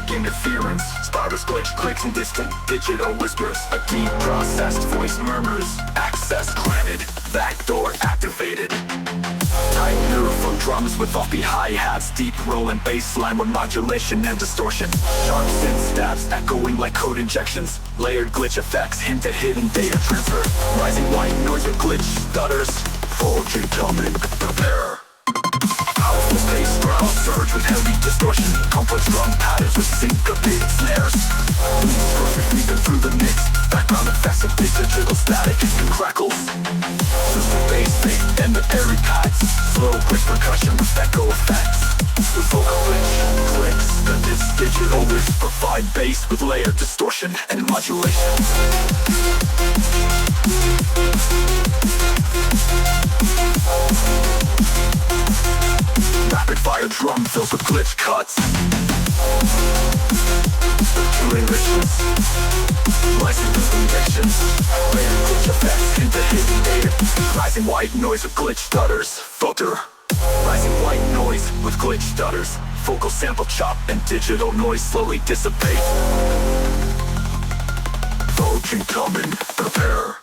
static interference. Spirals glitch, clicks and distant digital whispers. A deep processed voice murmurs. Access granted, backdoor activated. Tight nerve from drums with offbeat hi-hats. Deep roll and bass line with modulation and distortion. Sharp synth stabs echoing like code injections. Layered glitch effects hint at hidden data transfer. Rising white noise with glitch stutters. Poetry coming, prepare. Powerful bass growl surge with heavy distortion. Complex drum patterns with syncopated snares. Bleeds perfectly through the mix. Background effects of digital static and crackles. System bass beat and the airy pads. Slow quick percussion with echo effects. With vocal glitch, clicks, and this digital riff provide bass with layered distortion and modulation. Rapid fire drum fills with glitch cuts. Remixes, license injections, layered glitch effects into hidden data. Rising white noise with glitch stutters. Filter. Rising white noise with glitch stutters. Vocal sample chop and digital noise slowly dissipate. Poetry coming, prepare.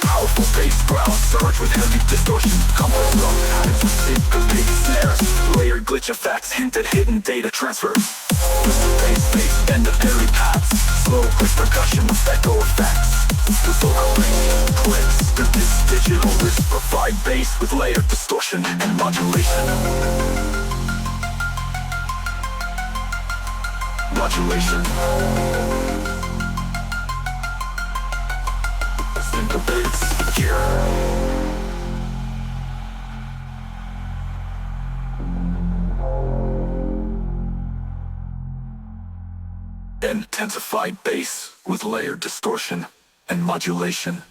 Powerful bass growl surge with heavy distortion. Complex drum patterns with syncopated snares. Layered glitch effects hint at hidden data transfer. Twisted bass and the airy pads. Slow quick percussion with echo effects. The vocal range clicks to this digital riff provide bass with layered distortion and modulation. Modulation. Syncopated secure. Intensified bass with layered distortion and modulation.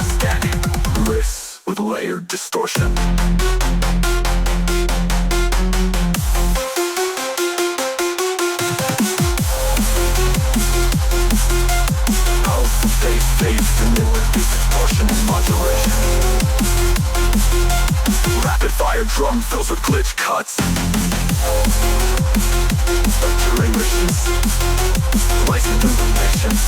Static riffs with layered distortion. Distortion and modulation. Rapid fire drum fills with glitch cuts. Remixes, license injections,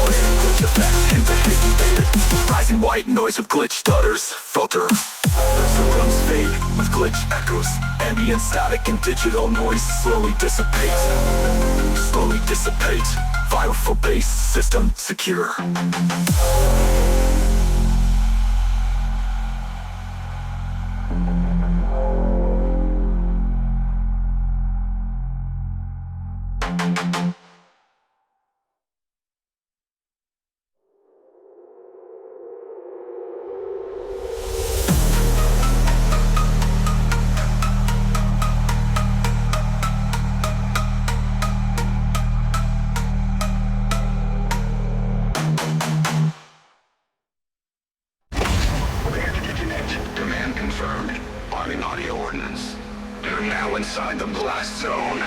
layered glitch effects into hidden data. Rising white noise with glitch stutters. Filter. The drums fade with glitch echoes. Ambient static and digital noise slowly dissipate. Slowly dissipate. Powerful bass system secure. Audio ordnance. You're now inside the blast zone.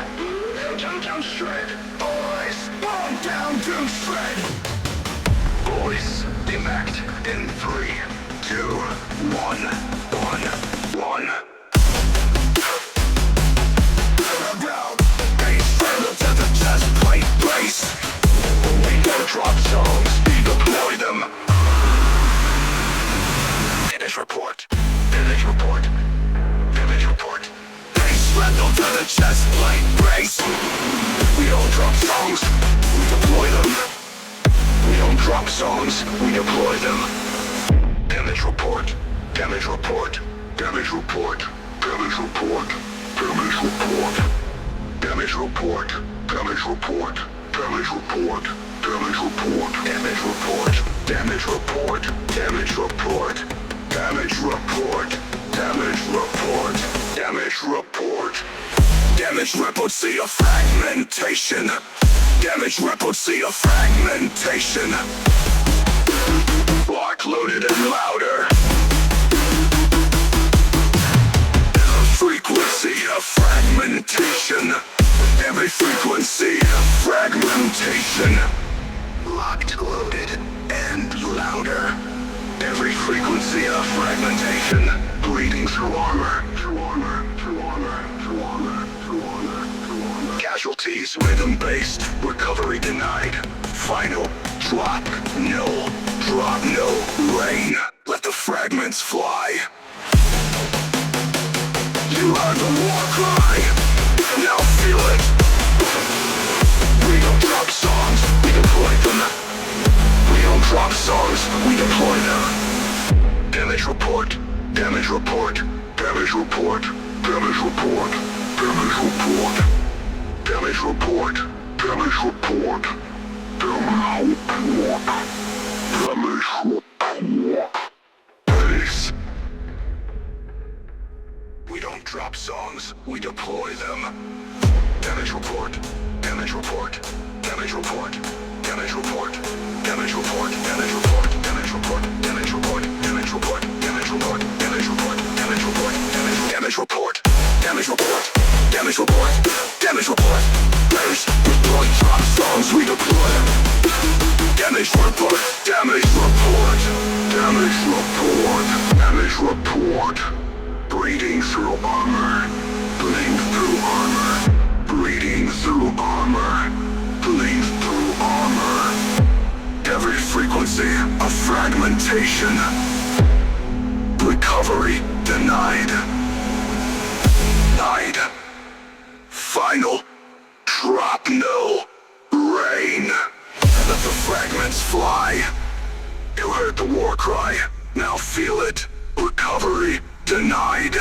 Down shred. Boys, bomb down to shred. Boys, eject in 3, 2, 1, 1, 1. Down, bass pedal to the chest plate brace. We never drop songs, deploy them. Finish report. Finish report. Finish report. Bass pedal to the chest plate brace. We don't drop songs, we deploy them. We don't drop songs, we deploy them. Damage report. Damage report. Damage report. Damage report. Damage report. Damage report. Damage report. Damage report. Damage report. Damage report. Damage report. Damage report. Damage report. Damage report. Damage report. Damage report, see a fragmentation. Damage report, see a fragmentation. Block loaded and louder. Frequency. frequency of fragmentation. Every frequency of fragmentation. Locked, loaded, and louder. Every frequency of fragmentation. Bleeding through armor. Through armor. Through armor. Through armor. Through armor. Through armor. Casualties rhythm-based. Recovery denied. Final drop. No. Drop. No. Rain. Let the fragments fly. You are the war cry. Now feel it. We don't drop songs, we deploy them. We don't drop songs, we deploy them. Damage report, damage report, damage report, damage report, damage report, damage report, damage report, damage report, damage report. Base. We don't drop songs, we deploy them. Damage report, damage report, damage report, damage report, damage report, damage report, damage report, damage report, damage report, damage report, damage report, damage report, damage report, damage report, damage report, damage report. Base, we don't drop songs, we deploy them. Damage report, damage report, damage report, damage report. Bleeding through armor, bleeding through armor, bleeding through armor, bleeding through armor. Every frequency of fragmentation. Recovery denied. Denied. Final drop. No rain. Let the fragments fly. You heard the war cry. Now feel it. Recovery denied.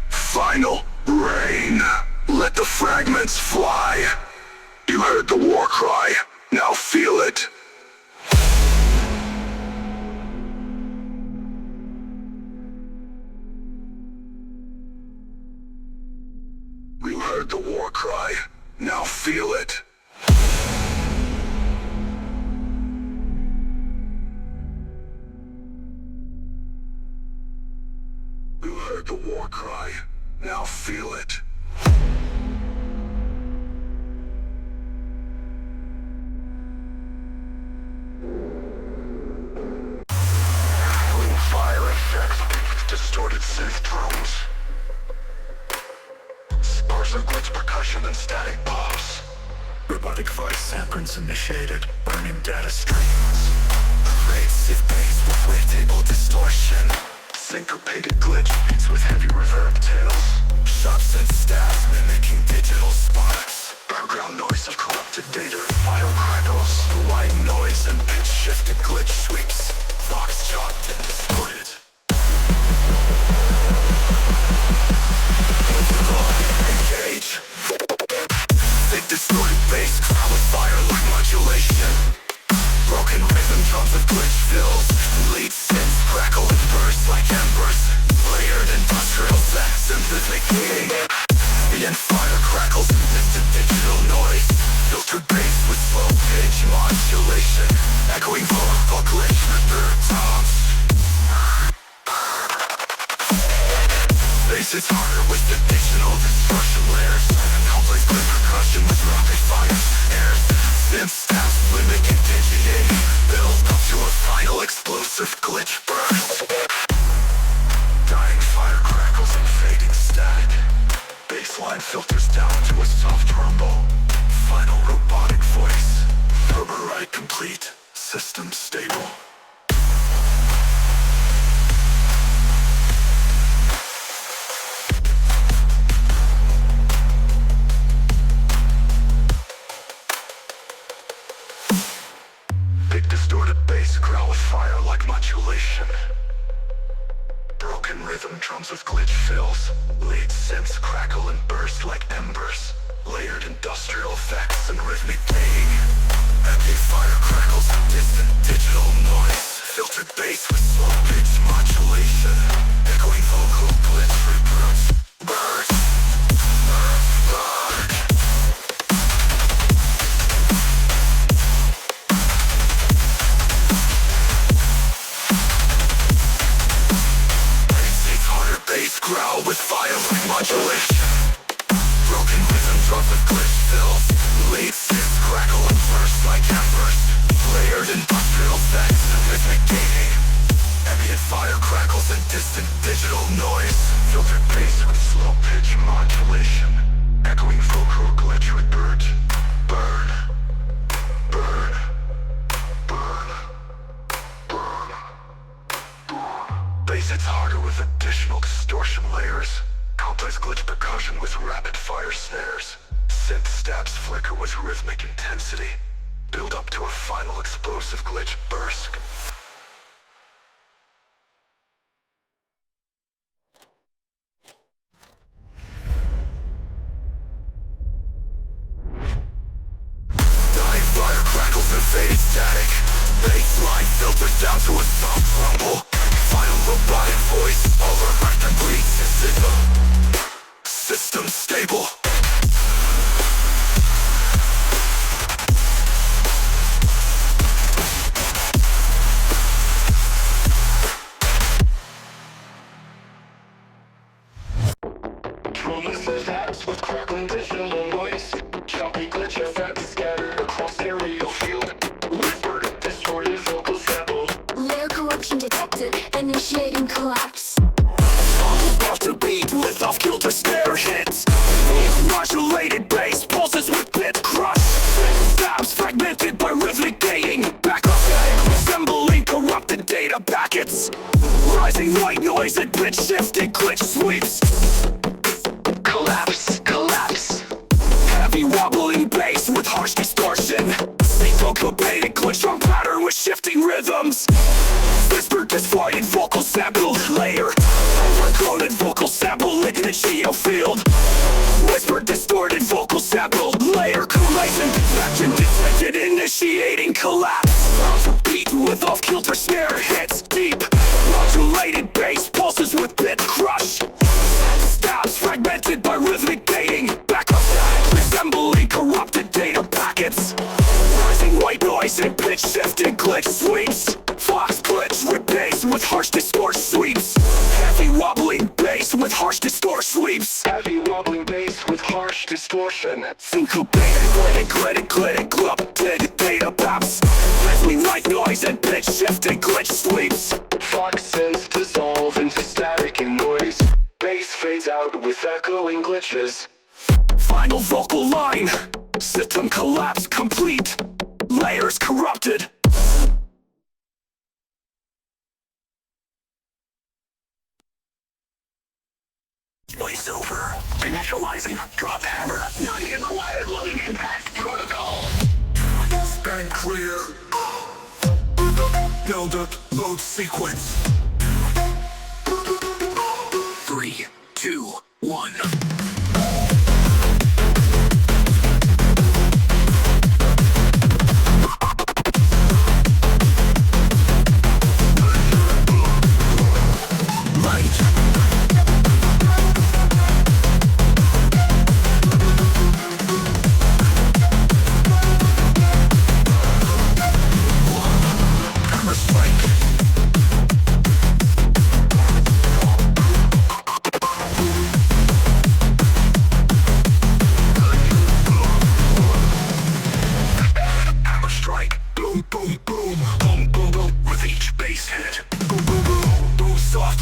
Final rain. Let the fragments fly. You heard the war cry. Now feel it. You heard the war cry. Now feel it. You heard the war cry. Now feel it. Fire effects, distorted synth drums, sparse and glitch percussion and static pops. Robotic voice samples initiated, burning data streams. Pervasive bass with wavetable distortion. Syncopated glitch beats with heavy reverb tails. Shots and stabs mimicking digital sparks. Background noise of corrupted data and file crackles. White noise and pitch shifted glitch sweeps. Box chopped and distorted. Engage. Thick distorted bass with fire like modulation. Broken rhythm drums with glitch fills. Lead synths crackle and burst like embers. Layered industrial effects and rhythmic and fire crackles and distant digital noise. Filtered bass with slow pitch modulation. Echoing vocal glitch with third tones. Bass is harder with additional distortion layers. Complex glitch percussion with rocket fire snares. Synth stabs mimicking digitating. Build up to a final explosive glitch burst. Dying fire crackles and fading static. Bassline filters down to a soft rumble. Final robotic voice. Turborite complete. System stable. Big distorted bass growl with fire like modulation. Broken rhythm drums with glitch fills. Lead synths crackle and burst like embers. Layered industrial effects and rhythmic baying. Epic fire crackles and distant digital noise. Filtered bass with slow pitch modulation. Echoing vocal glitch reverse. Burst. Bass growl with fire like modulation. intensity, build up to a final explosive glitch burst. Fire crackles and fade static. Baseline filters down to a soft rumble. Final robotic voice, all our breathes is in the system stable. Remixes acts with crackling digital noise. Choppy glitch effects scattered across aerial field. Whispered, distorted vocal sample. Layer corruption detected, initiating collapse. Off to beat with off-kilter snare hits. Modulated bass pulses with bit crush. Stabs fragmented by rhythmic gating. Back up, resembling corrupted data packets. Rising white noise and pitch shifting glitch sweeps. Collapse. Heavy wobbling bass with harsh distortion. Syncopated glitch drum pattern with shifting rhythms. Whispered distorted vocal sample layer. Overcoded vocal sample in the geo field. Whispered distorted vocal sample layer. Correlation faction detected, initiating collapse. Beat with off-kilter snare hits deep. Modulated bass pulses with bit crush. Stabs fragmented by rhythmic gating. Back up, resembling corrupted data packets. Rising white noise and pitch shifting glitch sweeps. Fox glitch with bass with harsh distort sweeps. Heavy wobbling bass with harsh distort sweeps. Heavy wobbling bass with harsh distortion. Syncopated, glitted, corrupted data paps. Rising white noise and pitch shifting glitch sweeps. Foxes dissolve into static and noise. Bass fades out with echoing glitches. Final vocal line. System collapse complete. Layers corrupted. Voiceover. Initializing. Drop hammer. Non-reliable impact protocol. Span clear. Build up load sequence. 3, 2, 1.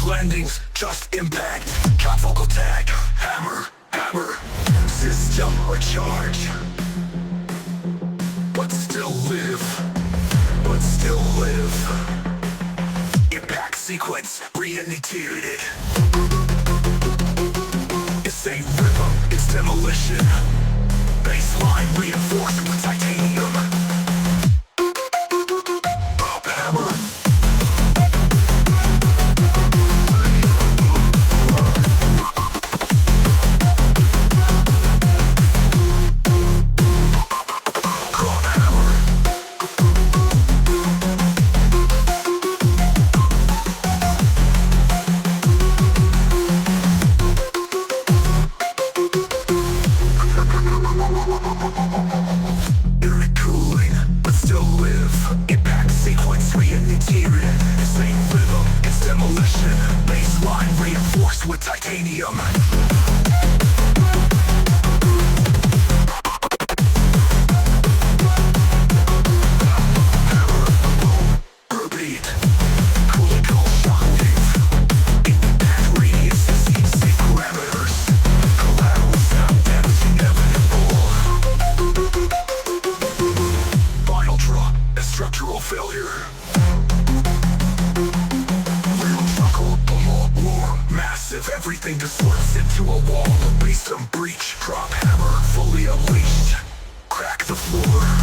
Landings, just impact. Chop vocal tag. Hammer. System recharge. But still live. Impact sequence reinitiated. It's a rhythm, it's demolition. Baseline reinforced with titanium. Up hammer. With titanium. Beat. Critical shock wave. Impact radius exceeds safe parameters. Collateral sound damage inevitable. Final drop. A structural failure. Everything distorts into a wall. Base some breach. Drop hammer fully unleashed. Crack the floor.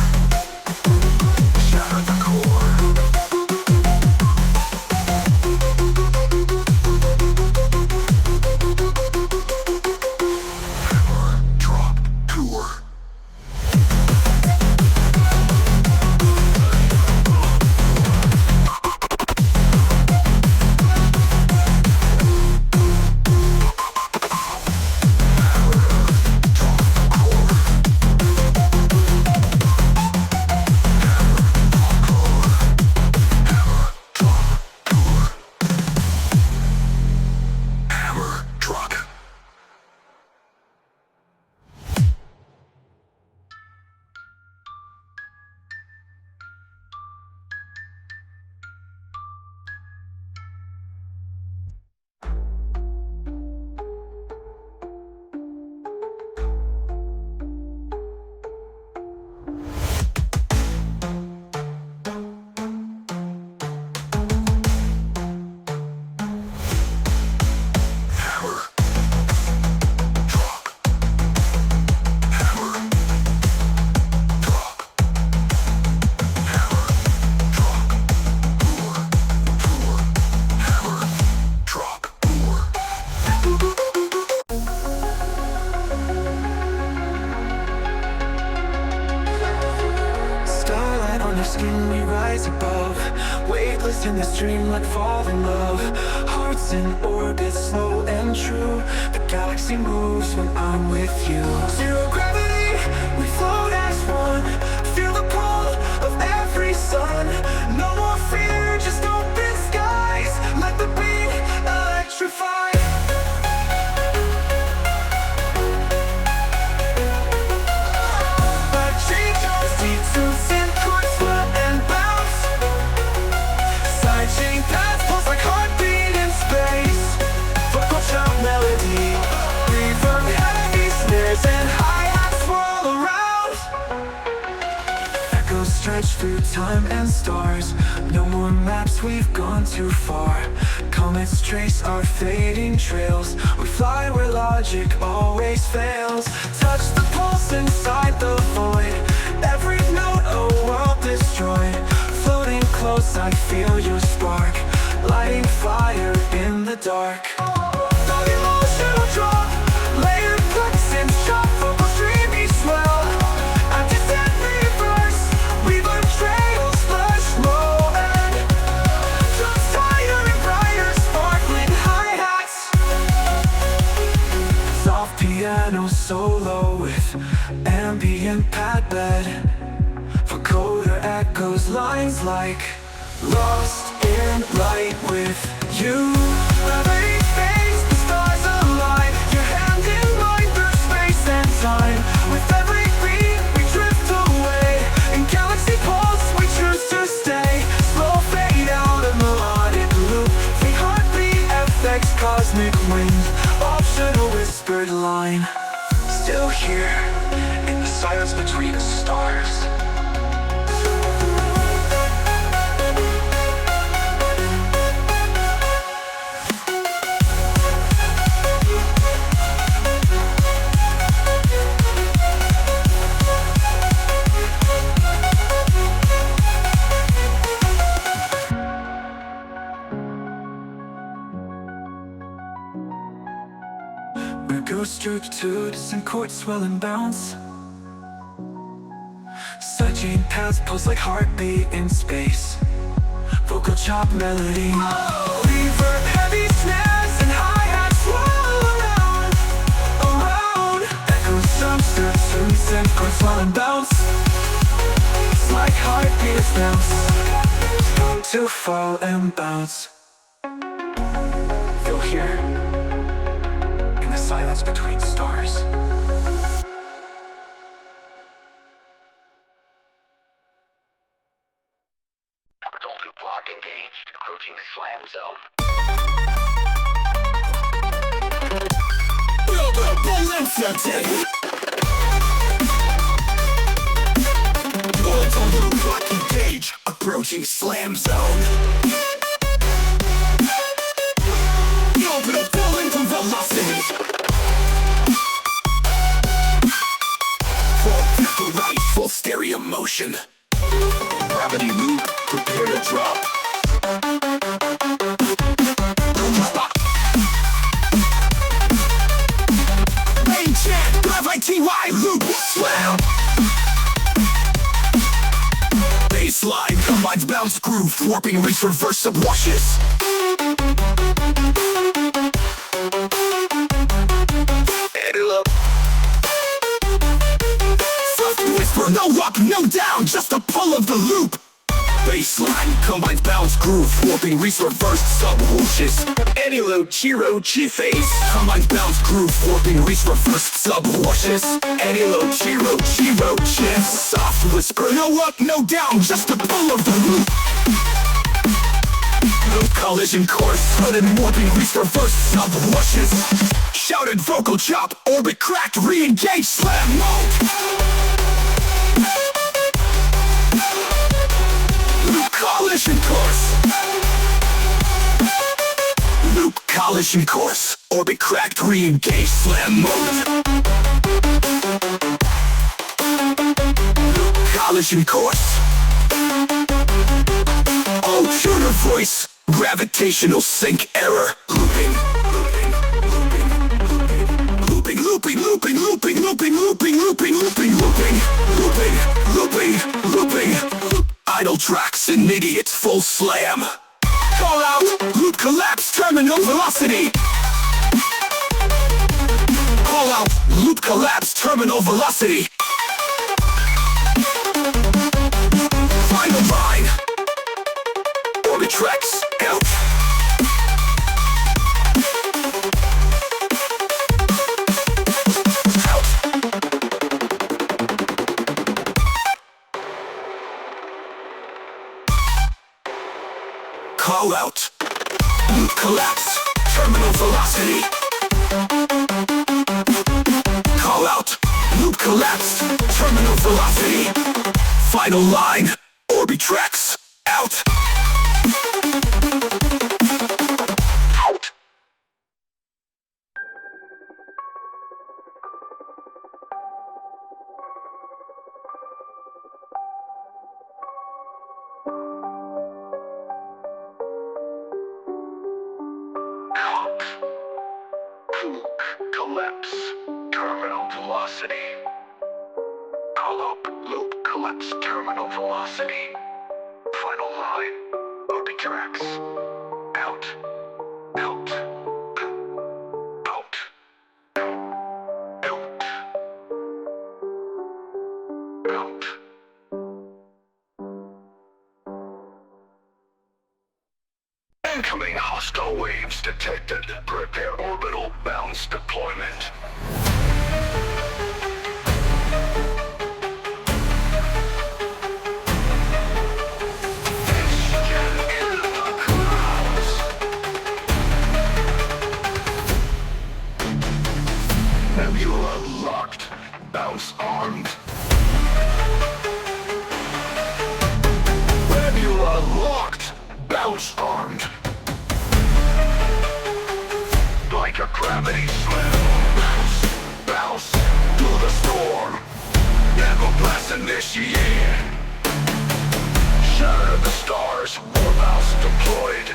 our skin we rise above, weightless in this dream like fall in love. Hearts in orbit, slow and true. The galaxy moves when I'm with you. Zero gravity, we float as one. Feel the pull of every sun. No more fear, just open skies. Let the beat electrify. Through time and stars, no more maps, we've gone too far. Comets trace our fading trails. We fly where logic always fails. Touch the pulse inside the void. Every note a world destroyed. Floating close, I feel your spark, lighting fire in the dark. The emotional drop, layered accents, chop vocals, dreamy swell. Piano solo with ambient pad bed. Vocoder echoes lines like lost in light with you. Gravity fades, the stars align. Your hand in mine through space and time. With every beat we drift away. In galaxy pulse we choose to stay. Slow fade out a melodic loop. The heartbeat FX cosmic wind. Optional whispered line. Still here, in the silence between the stars. Ghost structures and chords swell and bounce. Sidechain paths pulse like heartbeat in space. Vocal chop melody. Reverb heavy snares and hi-hats swirl around. Around. Echoes jumpster tunes and chords swell and bounce. It's like heartbeats bounce. To fall and bounce. Feel here. Silence between stars. Orbital loop lock engaged, approaching slam zone. Build up balance. Orbital loop lock engaged, approaching slam zone. Orbital pulling from velocity. Full stereo motion. Gravity loop, prepare to drop. Main chant, gravity loop, slam. Baseline combines bounce groove, warping reach reverse subwashes. No up, no down, just a pull of the loop. Baseline combines bounce groove, warping reach reverse subwashes. Anilo chiro chi phase combines bounce groove, warping reach reverse subwashes. Anilo chiro chi soft whisper. No up, no down, just a pull of the loop. No collision course, sudden warping reach reverse subwashes. Shouted vocal chop, orbit cracked, re-engage slam mode. Loop collision course. Loop collision course. Orbit cracked, re-engage slam mode. Loop collision course. Oh, tuner voice. Gravitational sync error. Looping. Looping, looping, looping, looping, looping, looping, looping, looping, looping, looping, looping. idle tracks and idiots full slam. Call out, loop collapse, terminal velocity. Call out, loop collapse, terminal velocity. Final line, orbit tracks, out. Call out, loop collapse, terminal velocity. Call out, loop collapse, terminal velocity. Final line, orbit tracks, out. Out. Collapse, terminal velocity. Call up, loop, collapse, terminal velocity. Final line, orbit tracks. Out, out, out, out, out. Incoming hostile waves detected. Prepare orbital bounce deployment. In the clouds. Nebula locked. Bounce armed. Nebula locked. Bounce armed. Like a gravity slam. Bounce, bounce, through the storm. Never blast initiate. Shatter the stars, war mouse deployed.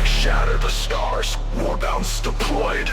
Shatter the stars, war bounce deployed.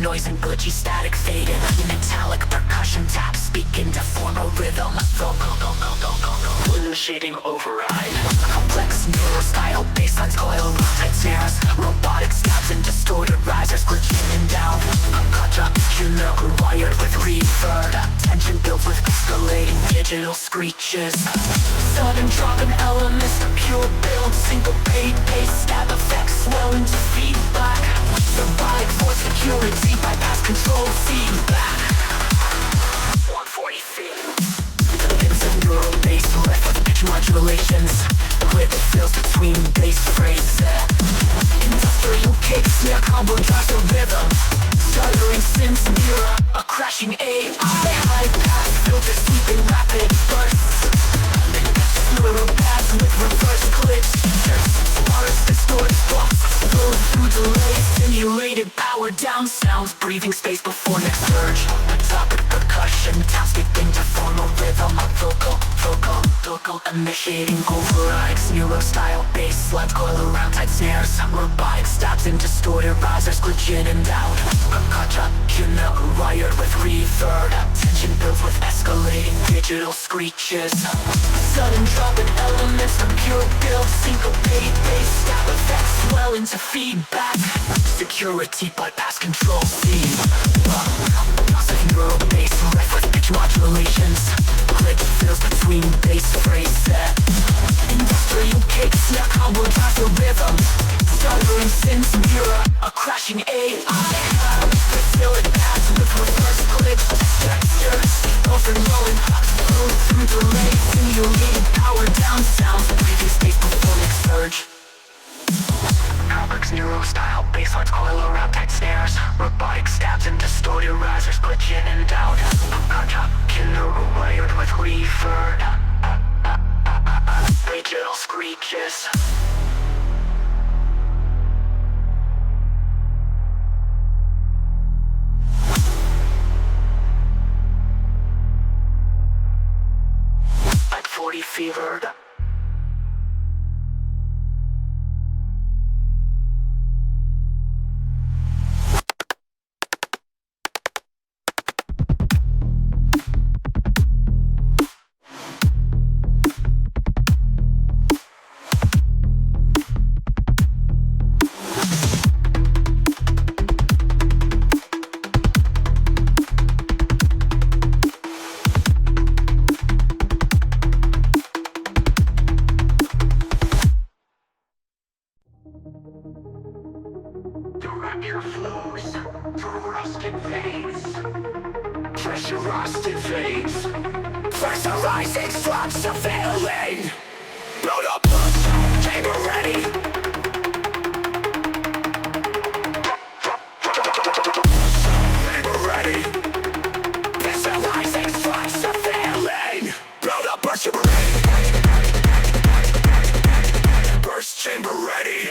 noise and glitchy static faded. Metallic percussion taps speaking to form a rhythm. Shading override. Complex neuro-style basslines coil tight snares. Robotic stabs and distorted risers glitching and down. Gotcha, wired with reverb. Tension built with escalating digital screeches. Sudden drop in elements, pure build, syncopate, bass stab effects swell into feedback. Robotic voice security, bypass control feedback. 140 feet. It's a neural bass riff with pitch modulations. Clip fills between bass phrases. Industrial kick snare combo drives the rhythm. Stuttering synths mirror a crashing AI. High pass filters sweeping rapid bursts. Neural pads with reverse glitch. Bars distort blocks. Flow through delays. Simulated power down sounds. Breathing space before next surge. Topic percussion taps begin to form a rhythm. Vocal initiating overrides. Neuro-style bass lines coil around tight snares. Robotic stabs and distorted risers glitch in and out. Gotcha, wired with reverb. Tension builds with escalating digital screeches. Sudden drop in elements of pure build. Syncopate bass stab effects swell into feedback. Security bypass control feed. Neural bass riff with pitch modulations. Glitch fills between bass phrases. Industrial kick snare combo drives the rhythm. Stuttering synths mirror a crashing AI. Facility pads with reverse glitch. Textures overflowing. Flow through delay. Simulated power down sounds. Breathing space before next surge. Complex neuro-style basslines coil around tight snares. Robotic stabs and distorted risers glitch in and out. Gotcha, wired with reverb. Digital screeches. Like 40 fevered. Your flows through rusted veins. Pressure rusted veins. Pressurizing drops of failing. Build up, chamber ready. Chamber ready. Pressurizing drops of failing. Build up, burst chamber ready. Burst chamber ready.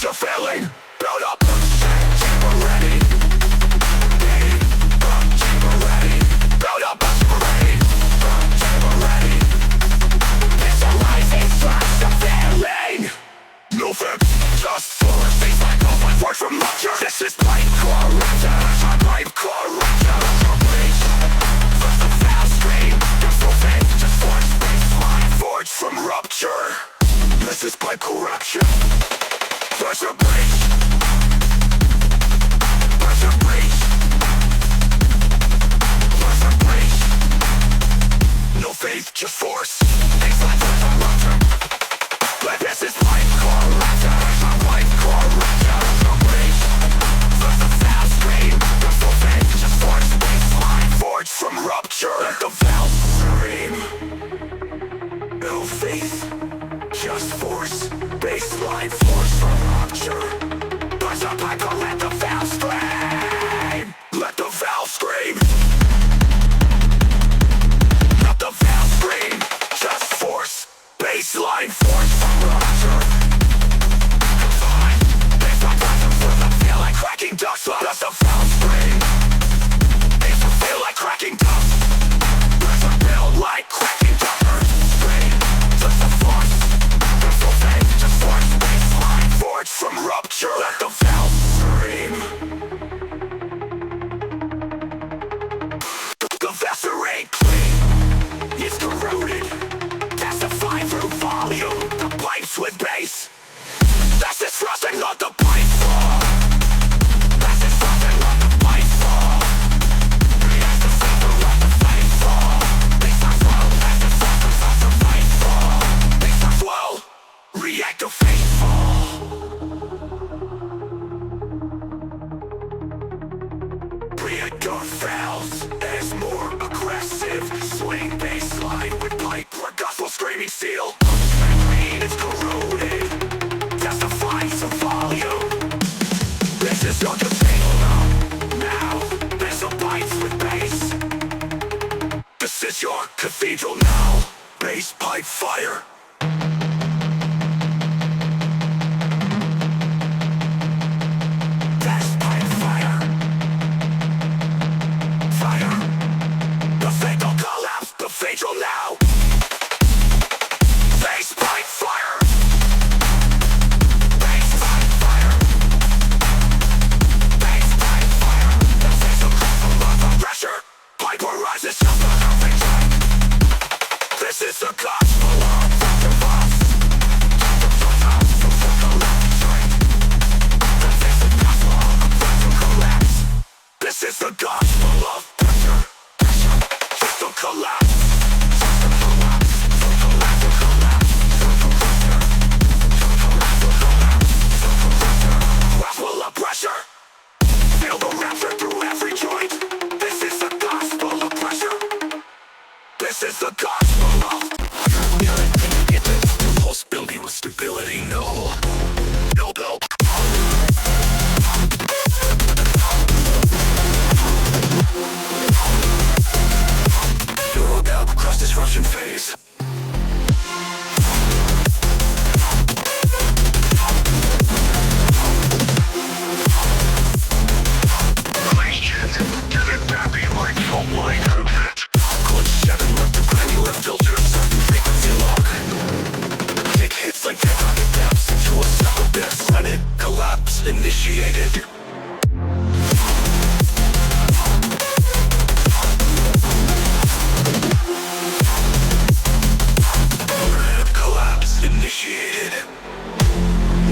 You're failing, build up, chamber ready. Chamber ready. Vector fails is more aggressive. Swing baseline with pipe or gospel screaming steel. Mean it's corroded, testifying some volume. This is your cathedral now. Missile bites with bass. This is your cathedral now. Bass pipe fire. Bass pipe fire. Fire. The fatal collapse. The fatal now. Bass pipe fire. Bass pipe fire. Bass pipe fire. The fatal collapse of pressure. Pipe rises from the perfect time. This is the gospel of sacrifice. This is the gospel of pressure. System collapse. System collapse. System collapse. Gospel of pressure. Feel the rapture through every joint. This is the gospel of pressure. This is the gospel of pulse building with stability. No build. Europe cross disruption phase. Get it happy like foam like it. Code 7 left the granular filters. Frequency lock. Take hits like tectonic depths into a subabyss. Let it collapse initiated. Collapse initiated.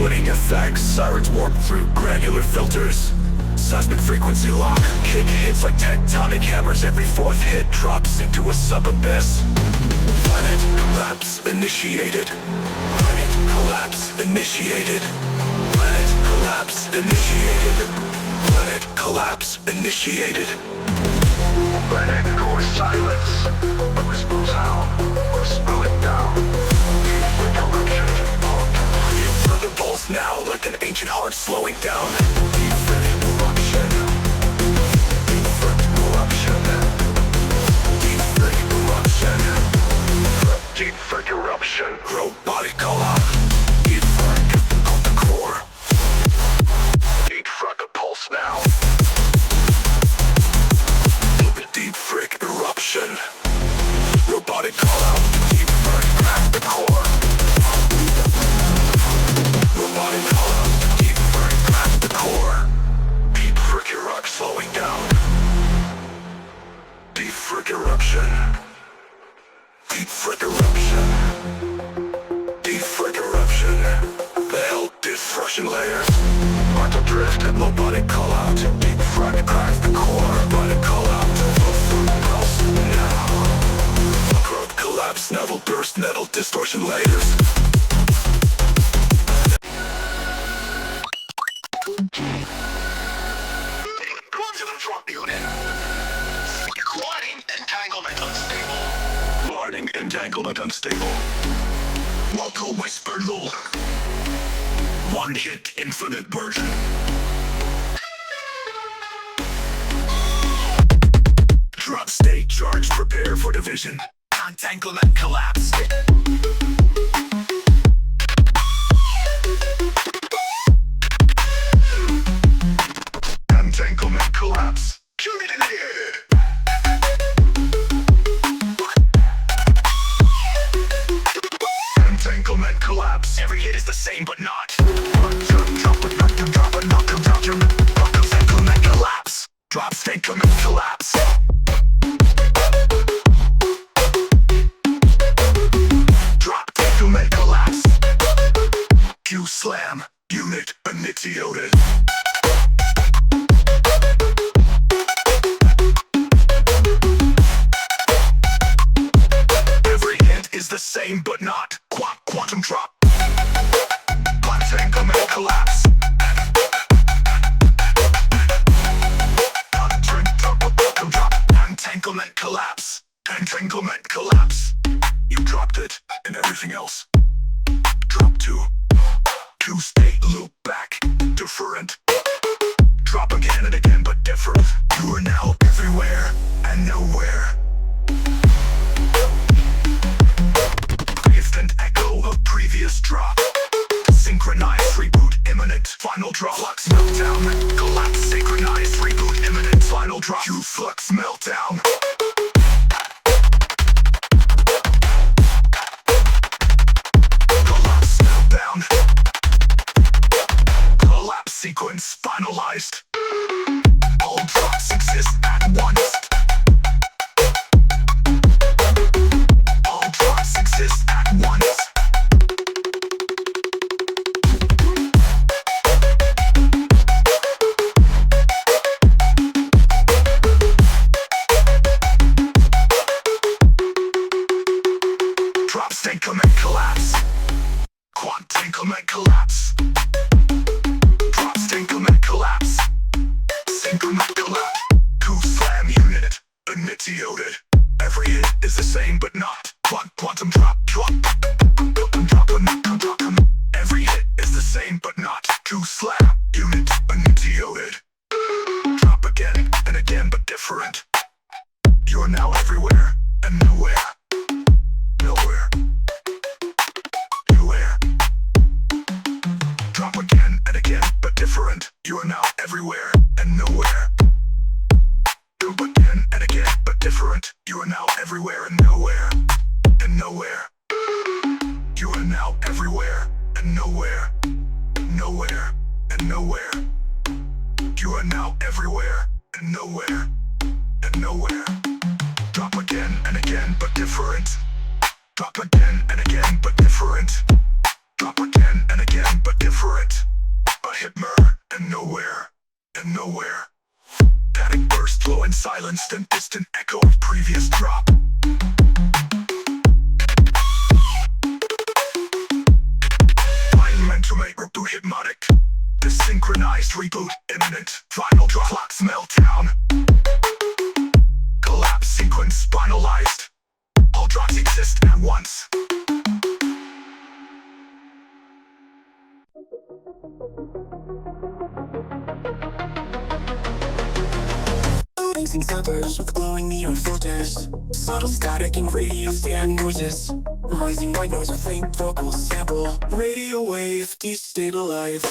Winning effects, sirens warp through granular filters. Seismic frequency lock. Kick hits like tectonic hammers. Every fourth hit drops into a subabyss. Planet collapse initiated. Planet collapse initiated. Planet collapse initiated. Planet collapse initiated. Planet core silence. Whisper sound. Whisper it down. Corruption. Further pulse now like an ancient heart slowing down. Corruption. Deep freak eruption. Robotic collapse. Deep freak on the core. Deep freak a pulse now. Deep freak eruption. Robotic collapse. Deep freak crack the core. Robotic collapse. Deep freak crack the core. Deep freak eruption slowing down. Deep freak eruption. Deep freak eruption. Deep freak eruption. Veil destruction layers. Quantum drift and robotic call out. Deep freak cracks the core. Robotic call out. Pulse now. Growth collapse. Nettle burst. Nettle distortion layers. Going to the drop unit. Warning, entanglement unstable. Warning, entanglement unstable. Local whisper lull. One hit infinite version. Drop state charge, prepare for division. Entanglement collapse. Entanglement collapse. Terminated. Entanglement collapse. Every hit is the same but not. Entanglement collapse. Drop state collapse. Drop entanglement collapse. Q slam. Unit initiated. Every hit is the same but not. Quantum drop. Entanglement collapse. Entanglement collapse. Entanglement collapse. You dropped it, and everything else. Drop two. Two-state loop back. Different. Drop again and again, but different. You are now everywhere and nowhere. Instant echo of previous drop. Synchronized reboot imminent. Final drop. Flux meltdown. Collapse synchronized reboot imminent. Final drop. You flux meltdown. Collapse meltdown. Collapse sequence finalized. All drops exist at once. All drops exist at once. Drops increment collapse. Quant increment collapse. Drops increment collapse. Increment collapse. Two slam unit. Initiated. Every hit is the same but not. Quantum drop. Quantum drop. Every hit is the same but not. Two slam unit. Initiated. Drop again and again but different. You're now everywhere and nowhere. Nowhere. Nowhere. Drop again and again but different. You are now everywhere and nowhere. Drop again and again but different. You are now everywhere and nowhere. And nowhere. You are now everywhere and nowhere. Nowhere and nowhere. You are now everywhere and nowhere. And nowhere. Drop again and again but different. Drop again and again but different. Drop again and again but different. A hitmer and nowhere. And nowhere. Static burst, low and silenced and distant echo of previous drop. Momentum reboot hypnotic. The synchronized reboot imminent. Final drop. Flux meltdown. Collapse sequence finalized. All drops exist at once. Amazing suburbs with glowing neon filters. Subtle static and radio stand noises. Rising white noise with faint vocal sample. Radio wave destabilize.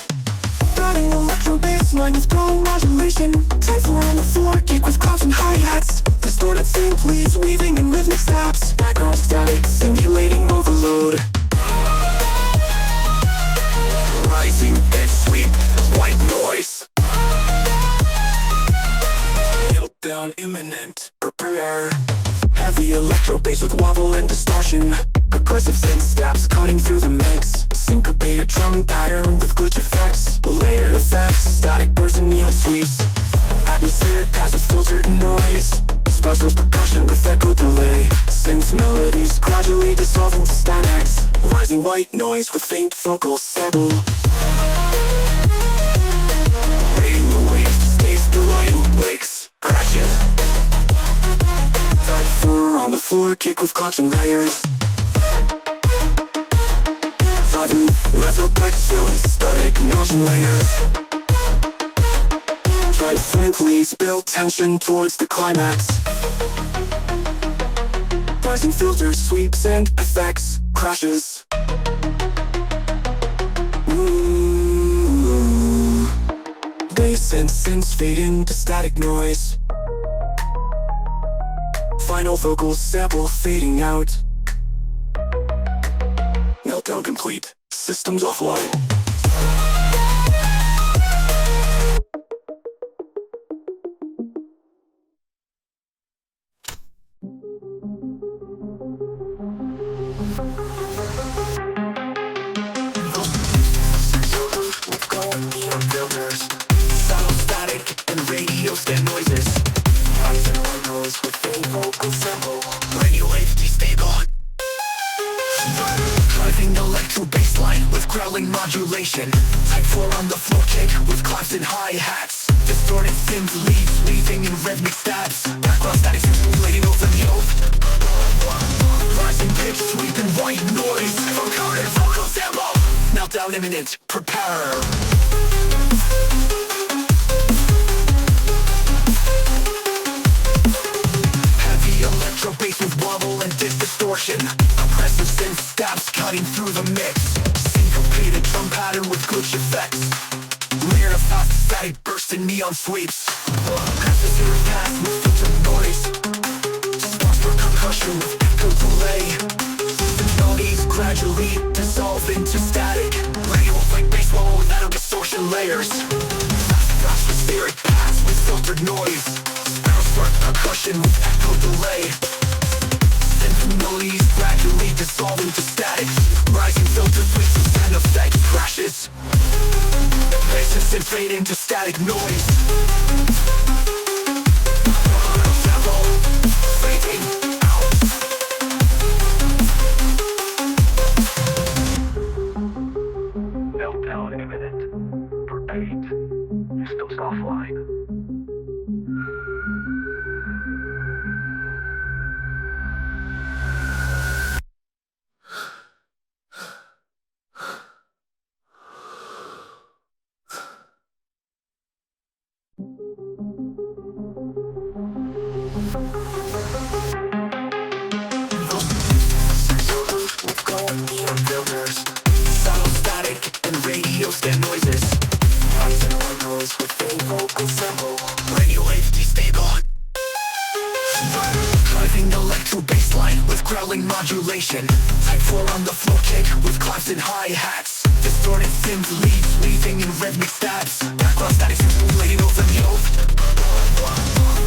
Riding electro bass line with growing modulation. Type 4 on the floor, kick with claps and hi-hats. Distorted synth leaves weaving in rhythmic snaps. Background static simulating overload. Rising edge sweep, white noise. Meltdown imminent, prepare. Heavy electro bass with wobble and distortion. Aggressive synth steps cutting through the mix. Syncopated drum pattern with glitch effects. Layered effects, static bursts and neon sweeps. Atmospheric passive filtered noise. Special percussion with echo delay. Synth melodies gradually dissolve into statics. Rising white noise with faint vocal sample. Radio wave stays below you wakes. Crashes. Type 4 on the floor, kick with clutch and layers. Sudden, retroflexion, static notion layers. Type synth leads build tension towards the climax. Rising filters, sweeps and effects, crashes. Bass and synths fade into static noise. Final vocal sample fading out. Meltdown complete. Systems offline. Growling modulation. Type 4 on the floor kick with claps and hi-hats. Distorted synth leads, leaving in rhythmic stabs. Background static simulating over the oath. Rising pitch, sweeping white noise. Encoded vocal sample. Meltdown imminent, prepare. Heavy electro bass with wobble and distortion. Oppressive synth stabs cutting through the mix. Syncopated drum pattern with glitch effects. Layer of fast static burst in neon sweeps. Necessary pass with filtered noise. Sparks for concussion with echo delay. The melodies gradually dissolve into static. Radio like bass wall without distortion layers. Fast spirit pass with filtered noise. Spark percussion with echo delay. Then the melodies gradually dissolve into static. Rising filtered sweeps and sound effect crashes. Bases and fade into static noise. Sample fading out. Meltdown imminent. Repeat. Still offline. Modulation, type 4 on the floor kick with claps and hi-hats. Distorted synth leads, leaving in rhythmic stabs. Background static simulating over the oath.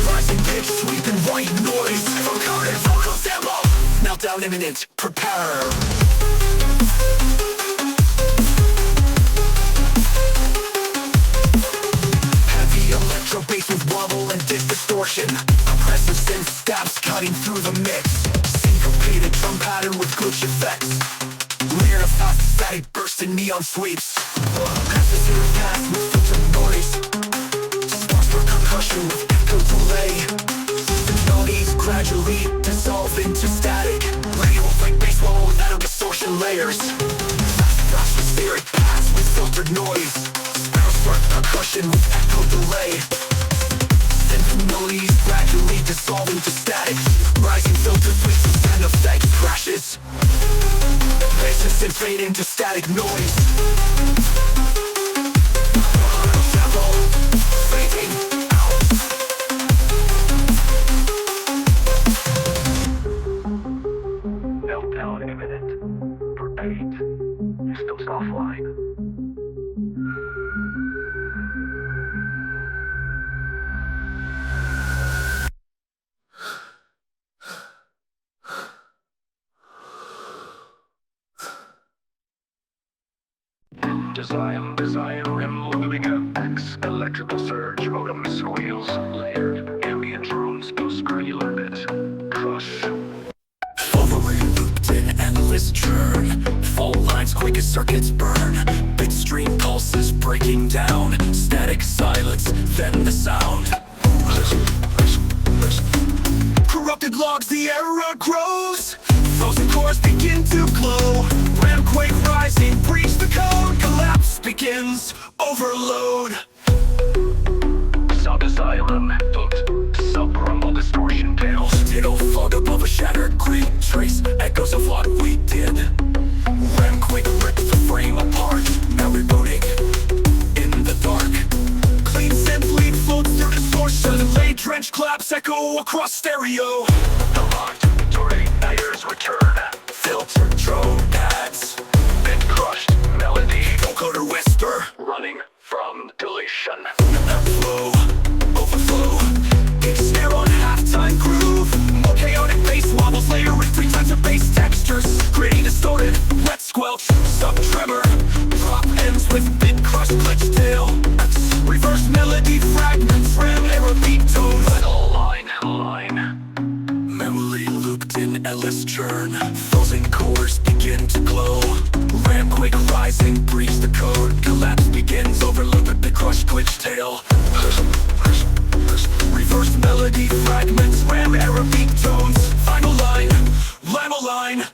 Rising pitch, sweeping white noise. Encoded vocal sample. Meltdown imminent, prepare. Heavy electro bass with wobble and distortion. Oppressive synth stabs cutting through the mix. Syncopated drum pattern with glitch effects. Layer of fast static burst in neon sweeps. Necessary pass with filtered noise. Sparks for concussion with echo delay. The melodies gradually dissolve into static. Radio like bass wall without distortion layers. Fast with spirit pass with filtered noise. Spark percussion with echo delay. Then the melodies gradually dissolve into static. Rising filtered sweeps and sound effect crashes. Bases and fade into static noise. Sample fading out. Meltdown imminent. Repeat. Still offline. Desire, rim looping effects, electrical surge, modem squeals, layered, ambient drones, post granular bit, crush. Overlay looped in endless churn, fault lines quick as circuits burn, bitstream pulses breaking down, static silence, then the sound. Corrupted logs, the error grows, frozen cores begin to glow, ramquake rising, breach the code, collapse begins, overload. Sub-asylum, sub-rumble distortion tails. Ditto fog above a shattered grid, trace echoes of what we did. Ramquake rips the frame apart, now rebooting in the dark. Clean synth lead floats through distortion, lay drenched claps echo across stereo. The locked layers return, filter drone pads, been crushed, melody, vocoder whisper, running from deletion. Flow, overflow, each snare on halftime groove, more chaotic bass wobbles, layering 3 times of bass textures, gritty distorted, wet squelch, sub-tremor, drop ends with bit crushed glitch tail, reverse melody fragments, ram error beat tone, line. Memory looped in endless churn, frozen cores begin to glow, ramquake rising, breach the code, collapse begins, overload with the crushed glitch tail. melody fragments, ram error beat tones. Final line, lamoline.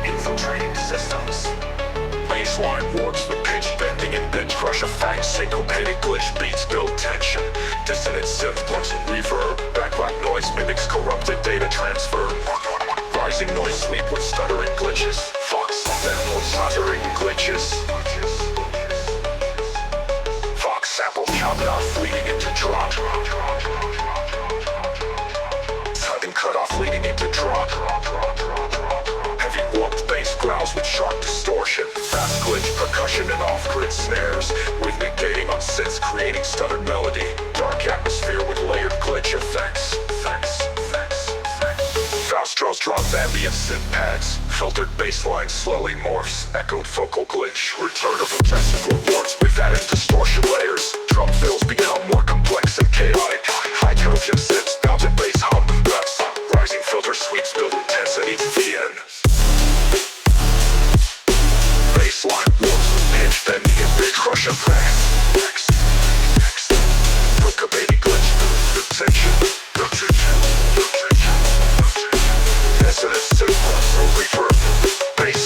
Infiltrating systems. Baseline warps with pitch bending and pitch crush effects. Syncopated glitch beats build tension. Dissonant synth blunts and reverb. Background noise mimics corrupted data transfer. Rising noise sweep with stuttering glitches. Fox sample stuttering glitches. Fox sample chopped off leading into drop. Sudden cut off leading into drop. Warped bass growls with sharp distortion. Fast glitch percussion and off-grid snares. Rhythmic gating on synths creating stuttered melody. Dark atmosphere with layered glitch effects. Faustros drops ambient synth pads. Filtered bassline slowly morphs. Echoed vocal glitch. Return of aggressive rewards with added distortion layers. Drum fills become more complex and chaotic. High token synths bounce and bass hum. Rising filter sweeps build intensity to the end. Baseline warps with pitch bending and big crush effects. Hook a baby glitch, the tension. Dissonant synth reverb. Bass.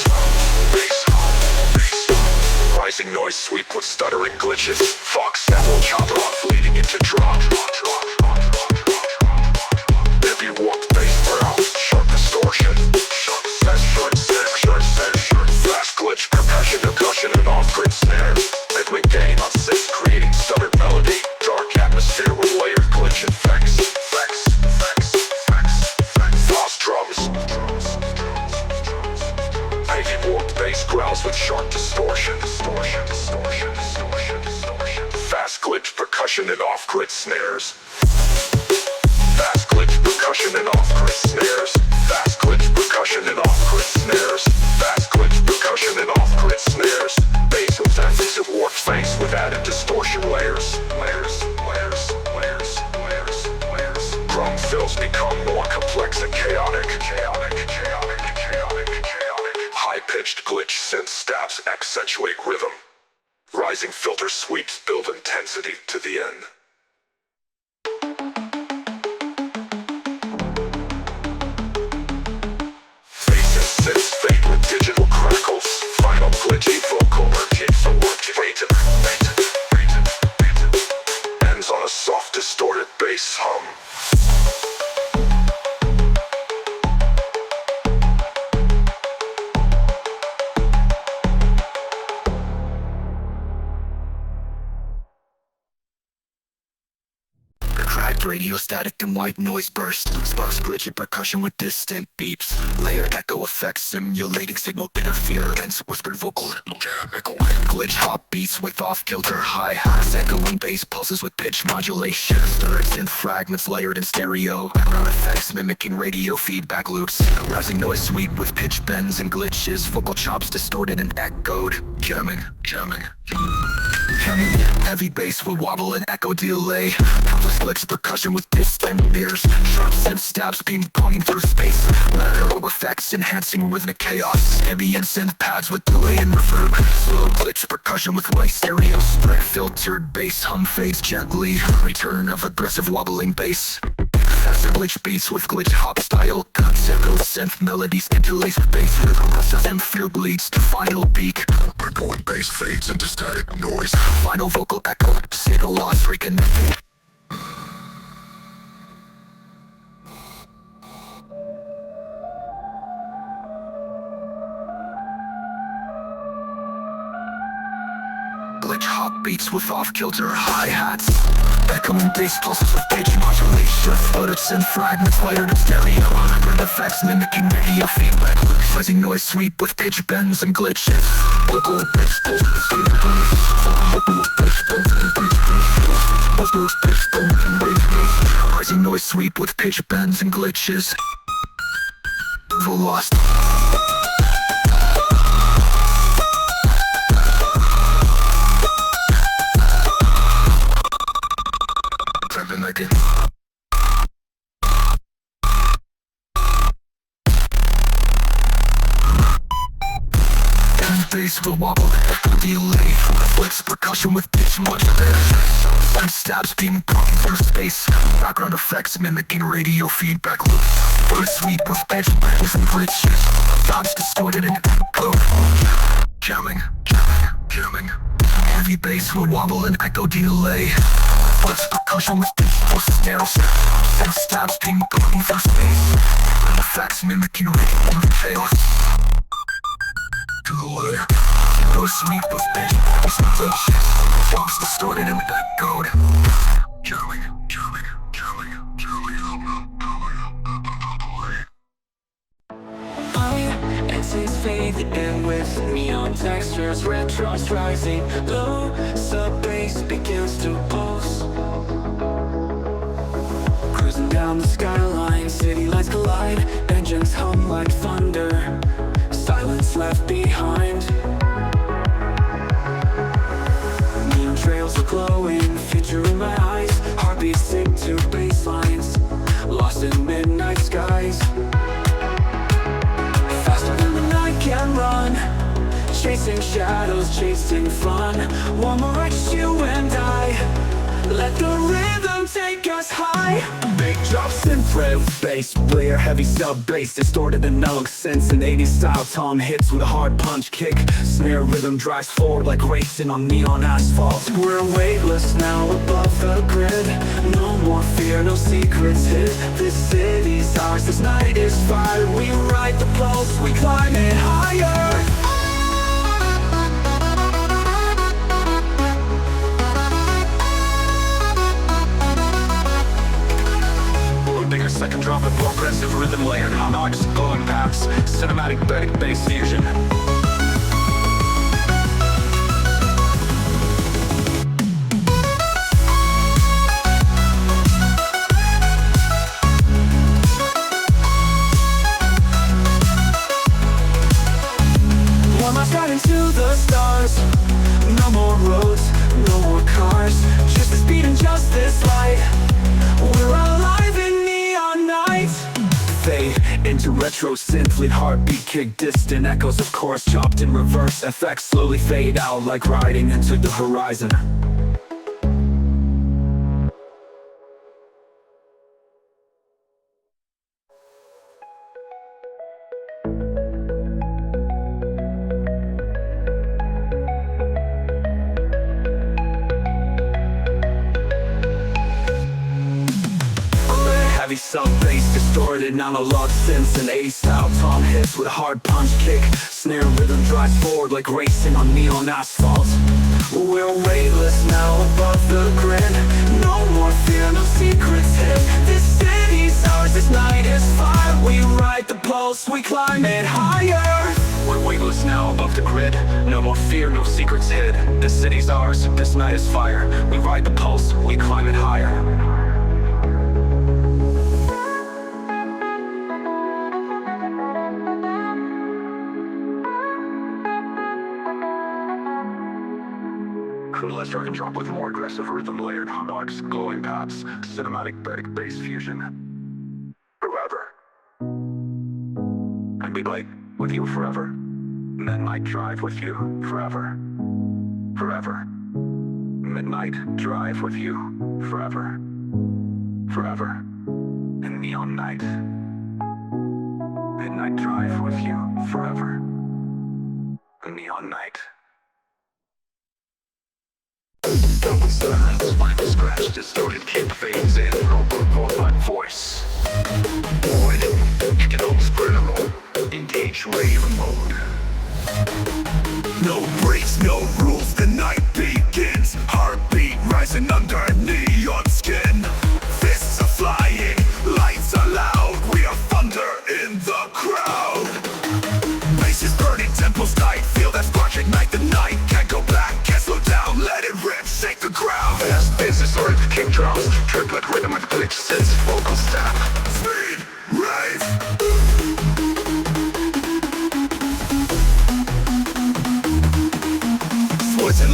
Rising noise sweep with stuttering glitches. Fox sample chopper off leading into drop. Heavy warped bass browse, sharp distortion. Fast glitch, percussion and off-grid snares. Rhythmic gain on synths creating stuttered melody. Dark atmosphere with layered glitch effects. Fast drums. Heavy warped bass growls with sharp distortion. Fast glitch, percussion and off-grid snares. Fast glitch, percussion and off-grid snares. Fast glitch, percussion and off-grid snares. Fast glitch, percussion and off-grid snares. Bass effects of warped face with added distortion layers. Drum fills become more complex and chaotic. High-pitched glitch synth stabs accentuate rhythm. Rising filter sweeps build intensity to the end. Synths fade with digital crackles. Final glitchy vocal keeps the work fated. Ends on a soft distorted bass hum. Radio static and white noise burst. Sparks glitchy percussion with distant beeps. Layered echo effects simulating signal interference. Whispered vocal echo. Glitch hop beats with off-kilter hi-hats. Echoing bass pulses with pitch modulation. Stirreds in fragments layered in stereo. Background effects mimicking radio feedback loops. Rising noise sweep with pitch bends and glitches. Vocal chops distorted and echoed. Jamming. Heavy bass will wobble and echo delay. Countless glitch percussion with distant mirrors. Sharp synth stabs ping-ponging through space. Lateral effects enhancing rhythmic chaos. Ambient synth pads with delay and reverb. Slow glitch percussion with white stereo spread. Filtered bass hum fades gently. Return of aggressive wobbling bass. Faster glitch beats with glitch hop style cuts. Echo synth melodies interlace with bass with process and fugue leads to final peak. Echoing bass fades into static noise. Final vocal echo, signal loss reconnecting. Glitch hop beats with off-kilter hi-hats. Echoing bass pulses with pitch modulation. Fluttered synth fragments layered in stereo. Rhythm effects mimicking radio feedback. Rising noise sweep with pitch bends and glitches. Vocal bass rising noise sweep with pitch bends and glitches. Lost. second. And bass will wobble, echo delay, reflects percussion with pitch modulator. And stabs ping pong through space, background effects mimicking radio feedback loops. For a sweep of edge with bridges, dodge distorted and code. Jamming, jamming, jamming. Heavy bass will wobble and echo delay. Flex percussion with digital snares. And stabs ping pong through space. And effects mimicking radio chaos. To the layer, no sweep of edge, drops distorted and echoed. Jamming, jamming, jamming, jamming. Fade in with neon textures, retros rising low, sub bass begins to pulse. Cruising down the skyline, city lights collide, engines hum like thunder, silence left behind. Neon trails are glowing, future in my eyes, heartbeats sync to bass lines, lost in midnight skies. Can run, chasing shadows, chasing fun. One more ride, just you and I. Let the rhythm take us high. Big drop, synthwave, bass, player, heavy sub bass, distorted analog synths and 80s style tom hits with a hard punch kick. Snare rhythm drives forward like racing on neon asphalt. We're weightless now above the grid. No more fear, no secrets hid. This city's ours, this night is fire. We ride the pulse, we climb it higher. A second drop of progressive rhythm layered harmonics, glowing paths, cinematic bass fusion. One last ride into the stars. No more roads, no more cars, just the speed and just this light. We're alive in neon night. Fade into retro synth lead heartbeat kick, distant echoes of chorus chopped in reverse. Effects slowly fade out like riding into the horizon. Heavy sub bass, distorted analog synths and 80s style tom hits with a hard punch kick. Snare rhythm drives forward like racing on neon asphalt. We're weightless now above the grid. No more fear, no secrets hid. This city's ours, this night is fire. We ride the pulse, we climb it higher. We're weightless now above the grid. No more fear, no secrets hid. This city's ours, this night is fire. We ride the pulse, we climb it higher. Let's drag and drop with more aggressive rhythm layered harmonics, glowing paths, cinematic bass fusion. Forever. I'd be like with you forever. Midnight drive with you forever. Forever. Midnight drive with you forever. Forever. In neon night. Midnight drive with you forever. In neon night. Spinal scratch, distorted kick fades in, my voice. Void, it almost criminal. Engage rave mode. No breaks, no rules, the night begins. Heartbeat rising under neon skin. Fists are flying, lights are loud. We are thunder in the crowd. Bass is burning, temples tight. Feel that spark, ignite the night. Can't go back, can't slow down, let it rip, shake the ground. Fast business or kick drums, triplet rhythm with glitch sits, vocal step. Speed, rave. Swords and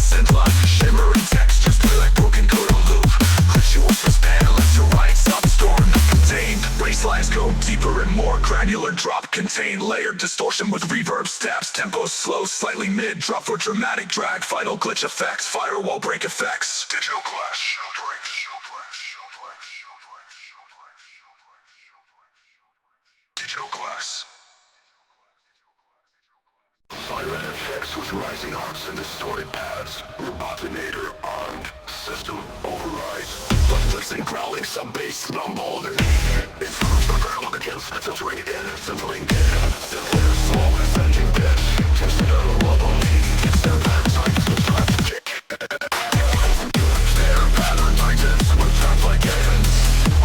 maintain layered distortion with reverb steps. Tempo slow, slightly mid, drop for dramatic drag. Final glitch effects, firewall break effects. Digital clash. Digital glass. Siren effects with rising arcs and distorted pads. Robotinator armed. System overrides. Bloodless and growling, some bass rumble. It's the against filtering it in, filtering in. Still clear, slow, ascending bit. Consider level. It's their parasite to traffic. Their pattern tightens with trap like ends.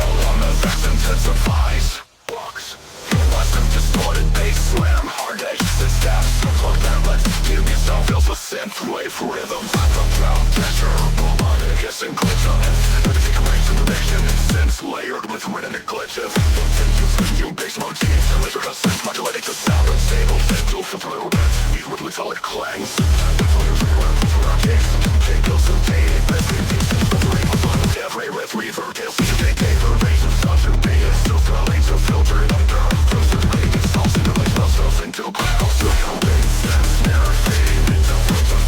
All on the effects intensifies. Blocks. Lesson distorted bass slam. Hard edges and stabs. Plug balance. Give yourself feels with synthwave rhythm. From ground pressure. Robotic hissing glitch on it. Synths layered with rhythmic glitches. New bass motifs, electrical synths modulating the sound unstable. Dental filter beat with metallic clangs. Every riff reverb kills me. They paper bases on to be a filter laser filter under. Filter cleaning salts into like cells into clouds. To your bass and snare fade into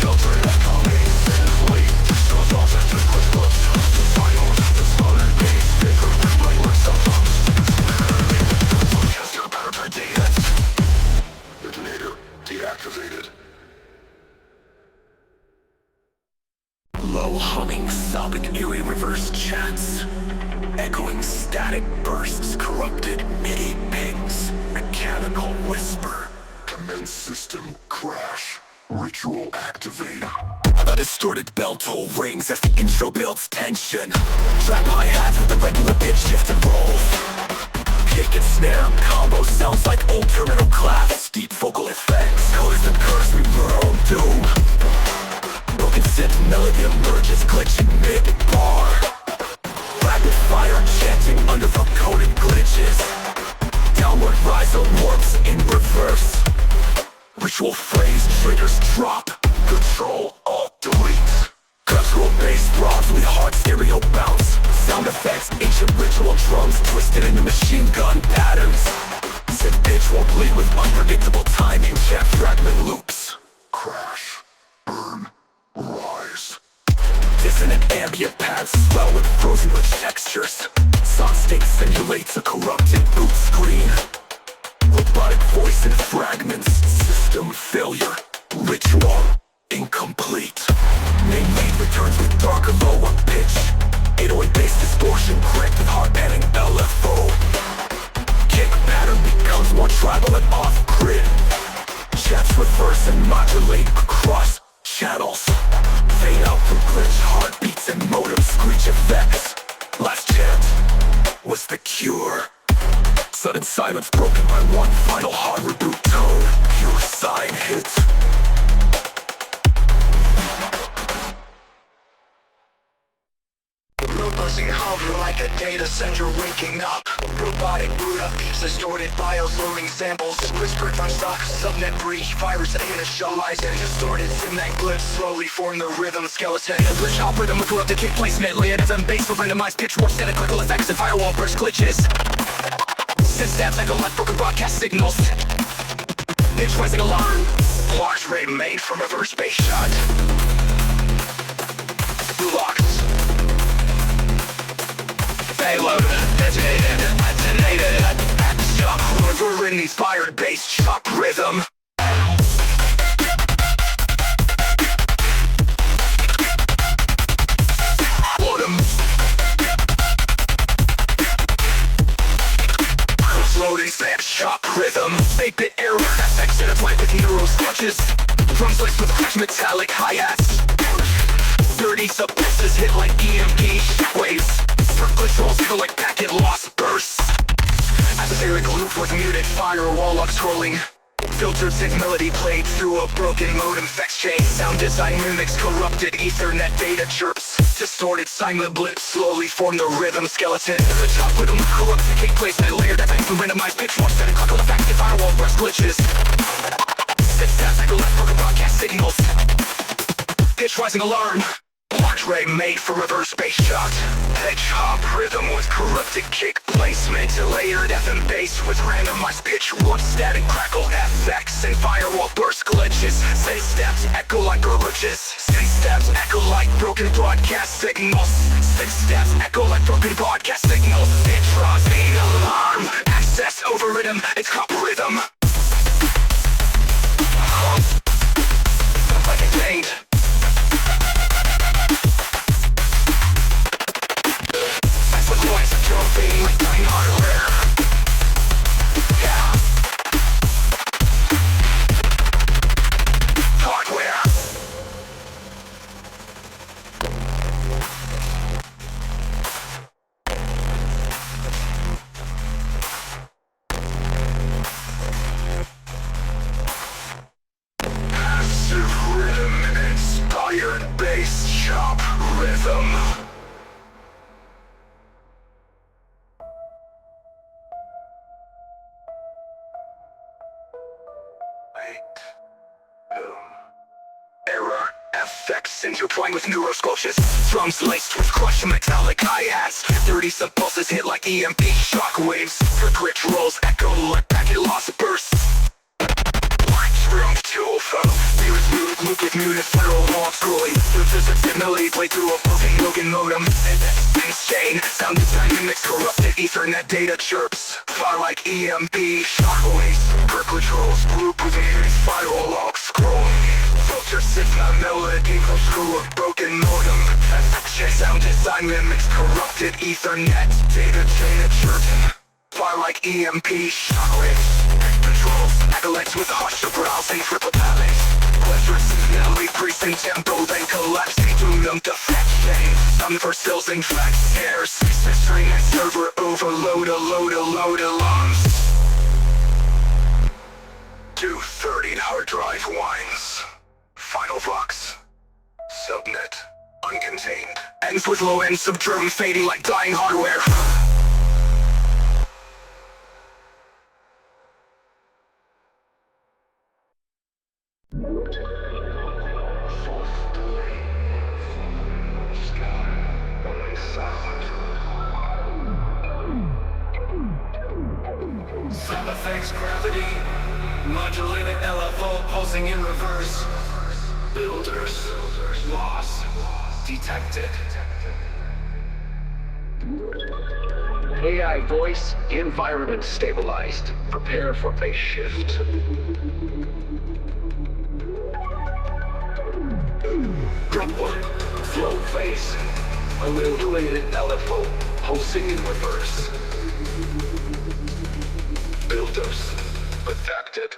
filter echoing simply. So soft as the quick look. The final, the solid bass. Detonator deactivated. Low humming, sobbing, eerie reverse chants. Echoing static bursts, corrupted MIDI pings. Mechanical whisper. Commence system crash. Ritual activate. A distorted bell toll rings as the intro builds tension. Trap hi-hats with the regular pitch shift and rolls. Kick and snare combo sounds like old terminal class. Deep vocal effects, colors and curves we were on doom. Broken synth melody emerges, glitching mid-bar. Rapid fire chanting under the coded glitches. Downward rise of warps in reverse. Ritual phrase triggers drop. Control, alt, delete. Cultural bass throbs with hard stereo bounce. Sound effects, ancient ritual drums twisted into machine gun patterns. Synth pitch will bleed with unpredictable timing. Chant fragment loops. Crash, burn, rise. Dissonant ambient pads swell with frozen rich textures. Sound state simulates a corrupted boot screen. Robotic voice in fragments. System failure. Ritual incomplete. Main lead returns with darker lower pitch. 808 bass distortion cranked with hard panning LFO. Kick pattern becomes more tribal and off-grid. Chants reverse and modulate across channels. Fade out from glitch heartbeats and modem screech effects. Last chant was the cure. Sudden silence broken by one final hard reboot tone. Pure side hit. Buzzing hover like a data center waking up. Robotic boot up, distorted bios loading samples. Whispered from stock, subnet breach, virus initialized and distorted. Synth glyphs slowly form the rhythm skeleton. A glitch algorithm with corrupted kick placement. Layered as bass with randomized pitch, more static clinical effects and firewall burst glitches. Synth stabs like a left broken broadcast signals. Niche rising alarm. Large ray made from reverse bass shot. Locks. Payload, detonated, shock river in inspired bass shock rhythm. Autumn. Loading snap shock rhythm. 8-bit error, effects intertwined with neuro scratches. Drums laced with rich metallic hi-hats. Dirty sub-basses hit like EMP waves. Controls feel like packet loss bursts. Atmospheric loop with muted firewall log scrolling. Filtered synth melody played through a broken modem effects chain. Sound design mimics corrupted ethernet data chirps. Distorted silent blips slowly form the rhythm skeleton. The top rhythm corrupted kick placement layered effects with randomized pitch more static clinical effects and firewall burst glitches. Synth stabs like a left broken broadcast signals. Pitch rising alarm. Portrait made for reverse bass shot. Edge hop rhythm with corrupted kick placement. Layered FM bass with randomized pitch warp, static crackle FX and firewall burst glitches. Say steps echo like garages. Say steps echo like broken broadcast signals. Say steps echo like broken broadcast signals. It draws an alarm. Access over rhythm, it's cop rhythm. Like a taint. Being like dying hardware. Yeah. Hardware. Passive rhythm, inspired bass chop rhythm. Error, FX intertwined with neurosculptures. Drums laced with crushed metallic hi-hats. 30 sub-pulses hit like EMP shockwaves. For glitch rolls echo like packet loss bursts. Room tool foe. Mute, mute, loop with muted federal wall scrolling. The physics simulate way through a pulsing Logan modem. Insane, sound design mimics corrupted Ethernet data chirps. Far like EMP shockwaves. Per glitch rolls, loop with a firewall log scrolling. Filter signal melody from through a broken modem. FX sound design mimics corrupted Ethernet data chain chirping. Far like EMP shockwaves. Controls, acolytes with a hush of browsing triple palette. Pleasure signally creasing tempo, then collapsing through them to fetching. Some for stills and tracks, airs, string and server overload, a load alarms. 230 hard drive winds. Final box. Subnet. Uncontained. Ends with low ends of drum fading like dying hardware. Sound effects, gravity, modulated LFO pulsing in reverse. Builders. Loss. Detected. AI voice, environment stabilized. Prepare for phase shift. Drop one. Flow phase. Illuminated LFO pulsing in reverse. Builders. Affected.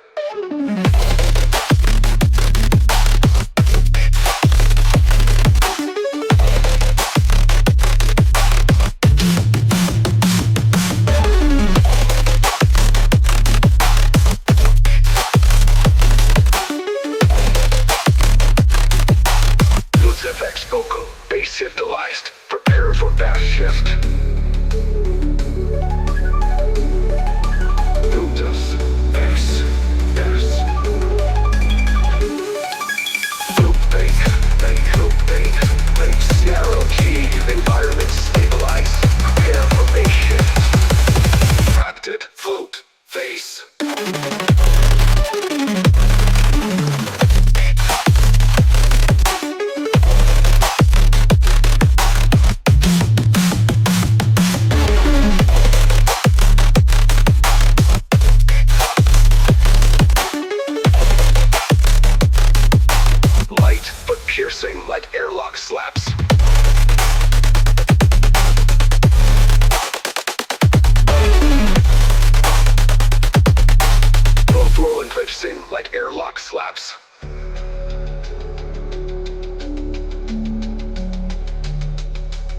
FX vocal, bass synthesized. Prepare for fast shift. Filters, bass, bass. Looping, links, narrow G, environment stabilized. Prepare for bass shift. Fracted, float, face. Piercing like airlock slaps. Both roll and piercing like airlock slaps.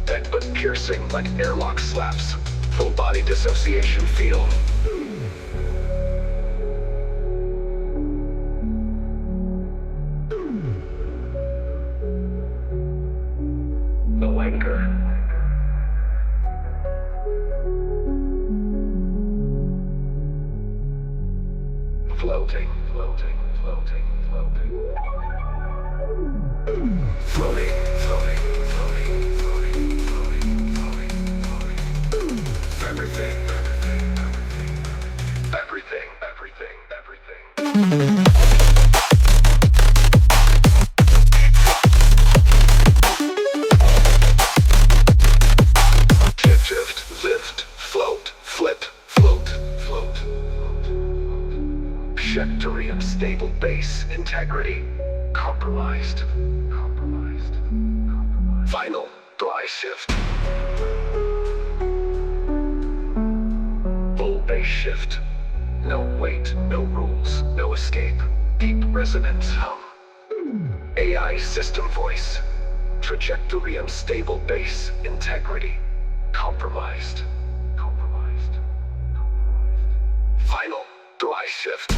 Dead but piercing like airlock slaps. Full body dissociation feel. The wanker. Floating. Floating. bass integrity compromised. Final glide shift. Full bass shift. No weight, no rules, no escape. Deep resonance hum. AI system voice. Trajectory unstable bass integrity compromised. Final glide shift.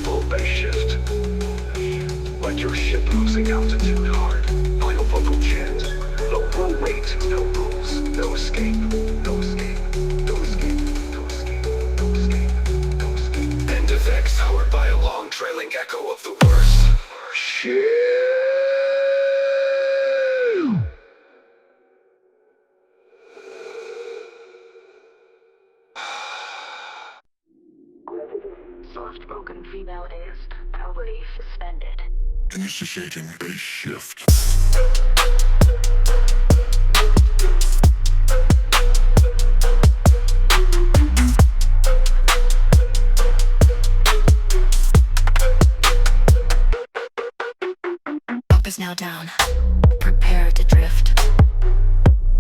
Full bass shift. Like your ship losing altitude hard. Final vocal chant. Low weight, no rules, no escape, no escape, no escape, no escape, no escape, no escape. End effects powered by a long trailing echo of the worst. Shit. Soft-spoken female is probably suspended. Initiating bass shift. Up is now down. Prepare to drift.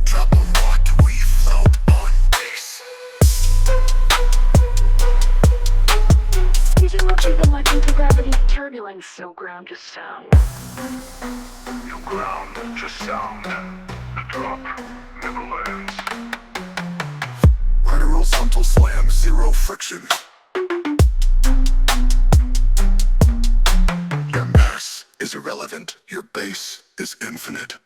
Drop on what we float on bass. Using the legend of gravity, turbulence, so ground to sound. No ground, just sound. The drop never lands. Horizontal slam, zero friction. Your mass is irrelevant, your bass is infinite.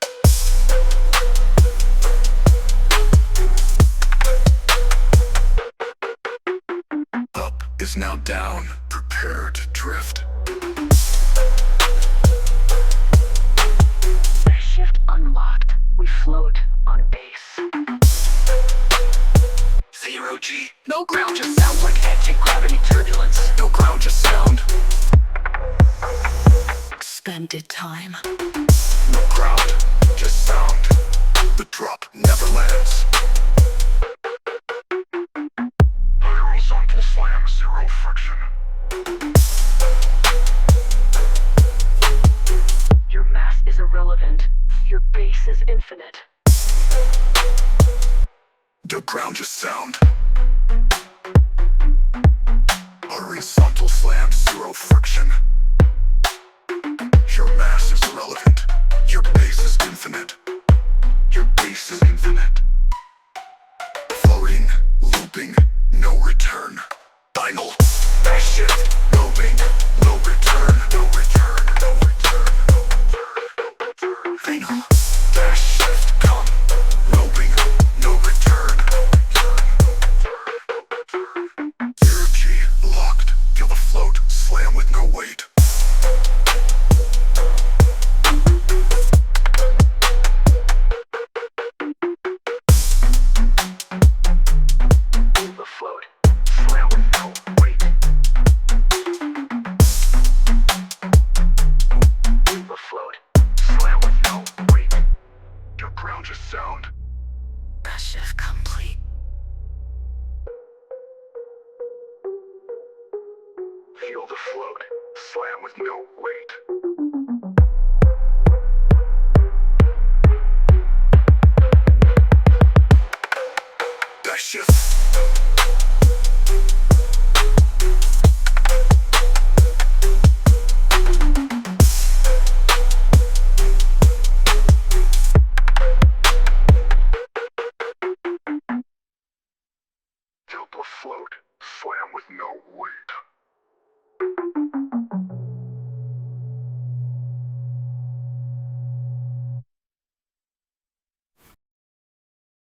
Up is now down, prepare to drift. Shift unlocked. We float on base. Zero G, no ground, just sound like anti-gravity turbulence. No ground, just sound. Expended time. No ground, just sound. The drop never lands. Horizontal slam, zero friction. Your mass is irrelevant. Your base is infinite. The ground just sound. Horizontal slam, zero friction. Your mass is irrelevant. Your base is infinite. Your base is infinite.